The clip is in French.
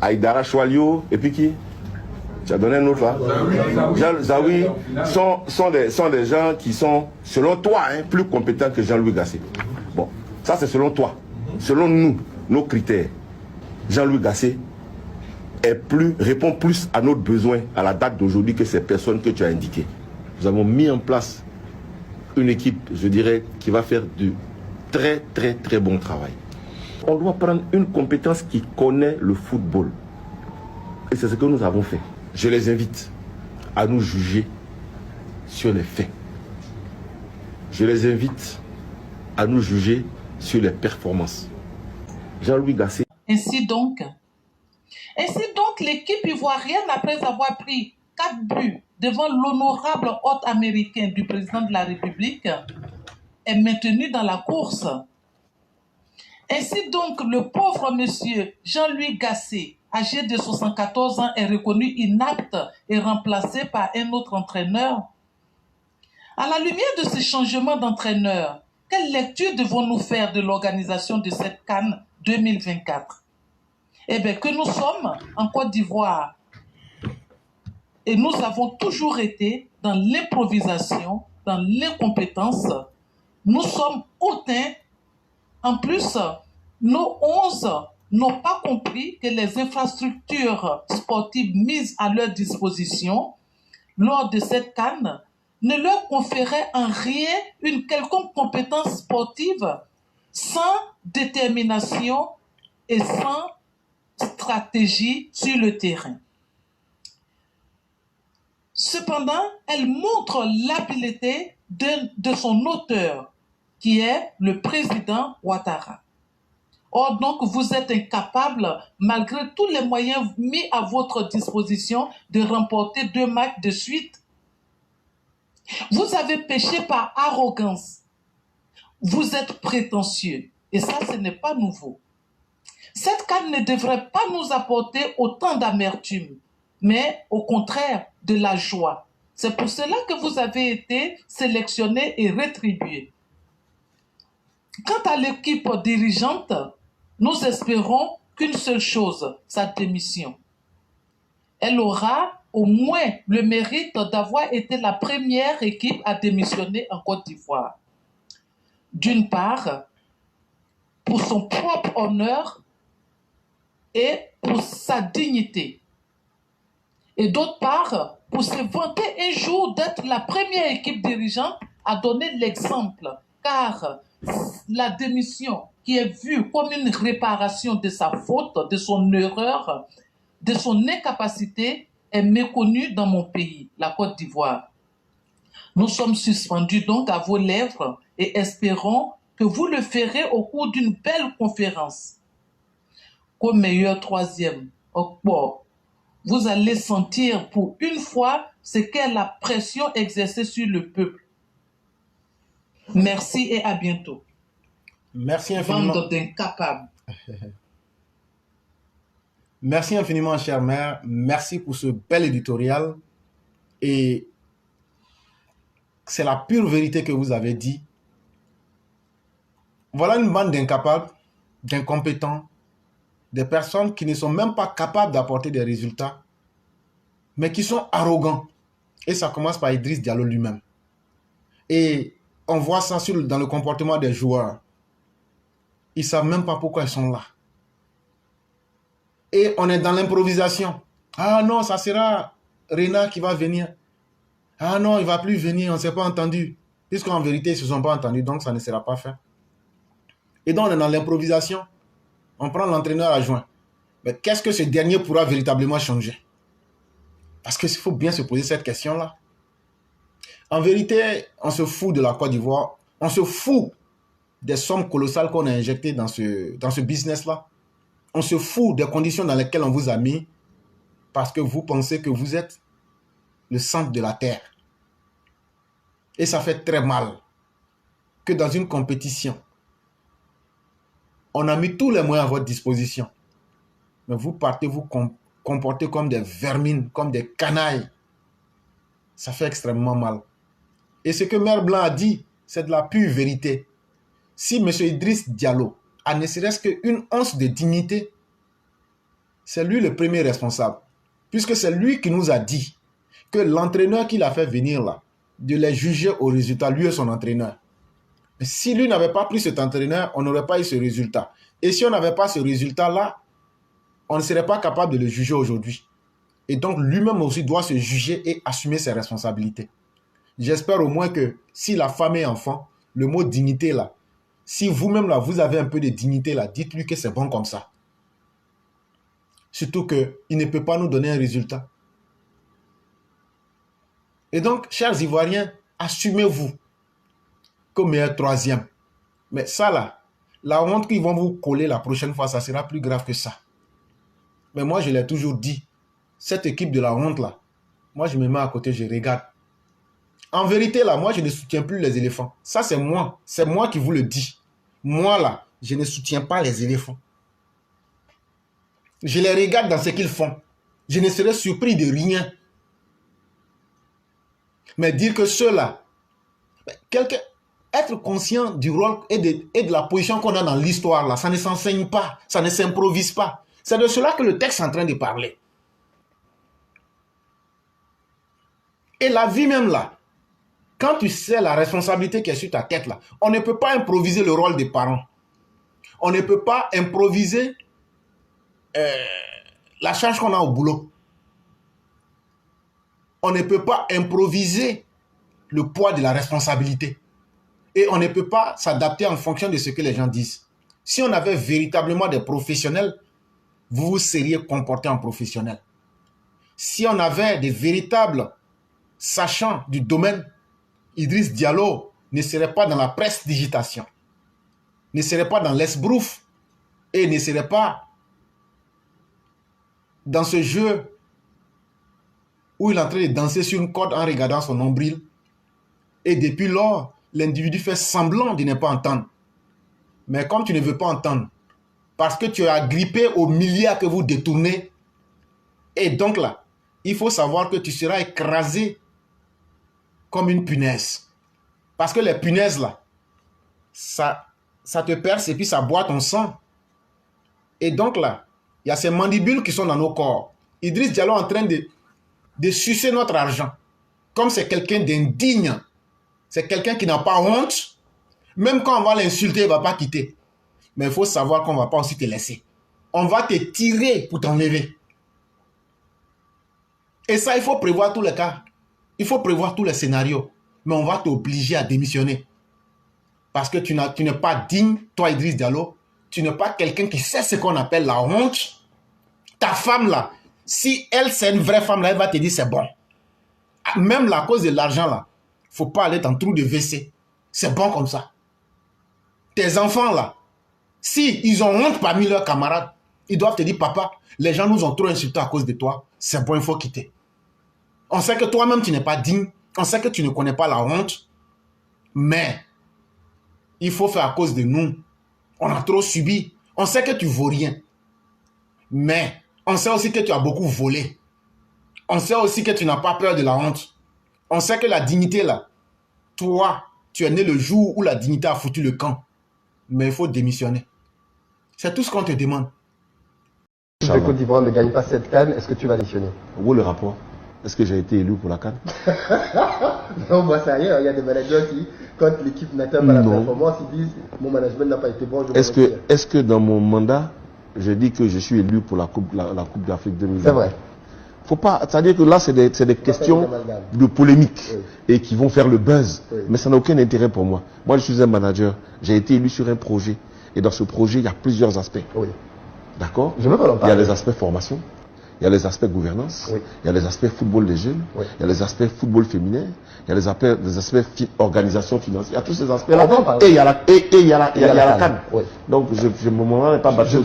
Aïdara Choualio, et puis qui? Tu as donné un autre là? Zawi sont des gens qui sont, selon toi, plus compétents que Jean-Louis Gasset. Bon, ça c'est selon toi. Selon nous, nos critères, Jean-Louis Gasset répond plus à notre besoin à la date d'aujourd'hui que ces personnes que tu as indiquées. Nous avons mis en place une équipe, je dirais, qui va faire du très très très bon travail. On doit prendre une compétence qui connaît le football. Et c'est ce que nous avons fait. Je les invite à nous juger sur les faits. Je les invite à nous juger sur les performances. Jean-Louis Gasset. Ainsi donc, l'équipe ivoirienne, après avoir pris 4 buts devant l'honorable hôte américain du président de la République, est maintenue dans la course. Ainsi donc, le pauvre monsieur Jean-Louis Gasset, âgé de 74 ans, est reconnu inapte et remplacé par un autre entraîneur. À la lumière de ces changements d'entraîneur, quelle lecture devons-nous faire de l'organisation de cette CAN 2024? Eh bien, que nous sommes en Côte d'Ivoire et nous avons toujours été dans l'improvisation, dans l'incompétence. Nous sommes hautains. En plus, nos 11 n'ont pas compris que les infrastructures sportives mises à leur disposition lors de cette CAN ne leur conféraient en rien une quelconque compétence sportive sans détermination et sans stratégie sur le terrain. Cependant, elle montre l'habileté de son auteur, qui est le président Ouattara. Or, donc, vous êtes incapable, malgré tous les moyens mis à votre disposition, de remporter 2 matchs de suite. Vous avez péché par arrogance. Vous êtes prétentieux. Et ça, ce n'est pas nouveau. Cette CAN ne devrait pas nous apporter autant d'amertume, mais au contraire de la joie. C'est pour cela que vous avez été sélectionné et rétribué. Quant à l'équipe dirigeante, nous espérons qu'une seule chose, sa démission. Elle aura au moins le mérite d'avoir été la première équipe à démissionner en Côte d'Ivoire. D'une part, pour son propre honneur et pour sa dignité. Et d'autre part, pour se vanter un jour d'être la première équipe dirigeante à donner l'exemple, car la démission qui est vue comme une réparation de sa faute, de son erreur, de son incapacité, est méconnue dans mon pays, la Côte d'Ivoire. Nous sommes suspendus donc à vos lèvres et espérons que vous le ferez au cours d'une belle conférence. Comme meilleur troisième, vous allez sentir pour une fois ce qu'est la pression exercée sur le peuple. Merci et à bientôt. Merci infiniment. Bande d'incapables. Merci infiniment, chère mère. Merci pour ce bel éditorial. Et c'est la pure vérité que vous avez dit. Voilà une bande d'incapables, d'incompétents, des personnes qui ne sont même pas capables d'apporter des résultats, mais qui sont arrogants. Et ça commence par Idriss Diallo lui-même. Et on voit ça dans le comportement des joueurs. Ils ne savent même pas pourquoi ils sont là. Et on est dans l'improvisation. Ah non, ça sera Renard qui va venir. Ah non, il ne va plus venir, on ne s'est pas entendu. Puisqu'en vérité, ils ne se sont pas entendus, donc ça ne sera pas fait. Et donc on est dans l'improvisation. On prend l'entraîneur adjoint. Mais qu'est-ce que ce dernier pourra véritablement changer? Parce qu'il faut bien se poser cette question-là. En vérité, on se fout de la Côte d'Ivoire. On se fout des sommes colossales qu'on a injectées dans ce business-là. On se fout des conditions dans lesquelles on vous a mis parce que vous pensez que vous êtes le centre de la terre. Et ça fait très mal que dans une compétition, on a mis tous les moyens à votre disposition. Mais vous partez vous comporter comme des vermines, comme des canailles. Ça fait extrêmement mal. Et ce que Mère Blanc a dit, c'est de la pure vérité. Si M. Idriss Diallo a ne serait-ce qu'une once de dignité, c'est lui le premier responsable. Puisque c'est lui qui nous a dit que l'entraîneur qui l'a fait venir là, de les juger au résultat, lui et son entraîneur. Mais si lui n'avait pas pris cet entraîneur, on n'aurait pas eu ce résultat. Et si on n'avait pas ce résultat-là, on ne serait pas capable de le juger aujourd'hui. Et donc, lui-même aussi doit se juger et assumer ses responsabilités. J'espère au moins que si la femme est enfant, le mot dignité là, si vous-même là, vous avez un peu de dignité là, dites-lui que c'est bon comme ça. Surtout qu'il ne peut pas nous donner un résultat. Et donc, chers Ivoiriens, assumez-vous comme meilleur troisième. Mais ça là, la honte qu'ils vont vous coller la prochaine fois, ça sera plus grave que ça. Mais moi, je l'ai toujours dit, cette équipe de la honte là, moi je me mets à côté, je regarde. En vérité là, moi je ne soutiens plus les éléphants. Ça c'est moi qui vous le dis. Moi là, je ne soutiens pas les éléphants. Je les regarde dans ce qu'ils font. Je ne serai surpris de rien. Mais dire que ceux-là, être conscient du rôle et de la position qu'on a dans l'histoire là, ça ne s'enseigne pas, ça ne s'improvise pas. C'est de cela que le texte est en train de parler. Et la vie même là, quand tu sais la responsabilité qui est sur ta tête là, on ne peut pas improviser le rôle des parents. On ne peut pas improviser la charge qu'on a au boulot. On ne peut pas improviser le poids de la responsabilité. Et on ne peut pas s'adapter en fonction de ce que les gens disent. Si on avait véritablement des professionnels, vous vous seriez comporté en professionnel. Si on avait des véritables sachants du domaine, Idriss Diallo ne serait pas dans la prestidigitation, ne serait pas dans l'esbrouf et ne serait pas dans ce jeu où il est en train de danser sur une corde en regardant son nombril. Et depuis lors, l'individu fait semblant de ne pas entendre. Mais comme tu ne veux pas entendre, parce que tu es agrippé aux milliards que vous détournez, et donc là, il faut savoir que tu seras écrasé comme une punaise. Parce que les punaises là, ça te perce et puis ça boit ton sang. Et donc là, il y a ces mandibules qui sont dans nos corps. Idriss Diallo est en train de sucer notre argent. Comme c'est quelqu'un d'indigne. C'est quelqu'un qui n'a pas honte. Même quand on va l'insulter, il ne va pas quitter. Mais il faut savoir qu'on ne va pas aussi te laisser. On va te tirer pour t'enlever. Et ça, il faut prévoir tous les cas. Il faut prévoir tous les scénarios. Mais on va t'obliger à démissionner. Parce que tu n'es pas digne, toi Idriss Diallo. Tu n'es pas quelqu'un qui sait ce qu'on appelle la honte. Ta femme là, si elle c'est une vraie femme là, elle va te dire c'est bon. Même la cause de l'argent là, il ne faut pas aller dans le trou de WC. C'est bon comme ça. Tes enfants là, si ils ont honte parmi leurs camarades, ils doivent te dire papa, les gens nous ont trop insultés à cause de toi. C'est bon, il faut quitter. On sait que toi-même tu n'es pas digne. On sait que tu ne connais pas la honte. Mais il faut faire à cause de nous. On a trop subi. On sait que tu ne vaux rien. Mais on sait aussi que tu as beaucoup volé. On sait aussi que tu n'as pas peur de la honte. On sait que la dignité là, toi, tu es né le jour où la dignité a foutu le camp. Mais il faut démissionner. C'est tout ce qu'on te demande. Si le Côte d'Ivoire ne gagne pas cette CAN, est-ce que tu vas démissionner? Où est le rapport? Est-ce que j'ai été élu pour la CAN? Non, moi ça y est, il y a des managers qui, quand l'équipe n'atteint pas la performance, ils disent mon management n'a pas été bon. Est-ce que dans mon mandat, je dis que je suis élu pour la Coupe d'Afrique 2020? C'est vrai. Faut pas, c'est-à-dire que là, c'est des questions de polémique et qui vont faire le buzz. Mais ça n'a aucun intérêt pour moi. Moi, je suis un manager. J'ai été élu sur un projet. Et dans ce projet, il y a plusieurs aspects. Oui. D'accord? Je veux pas en parler. Il y a les aspects formation. Il y a les aspects gouvernance, il y a les aspects football des jeunes, il y a les aspects football féminin, il y a les aspects organisation financière, il y a tous ces aspects-là. Et il y a la CAN. Donc, je ne me pas battu.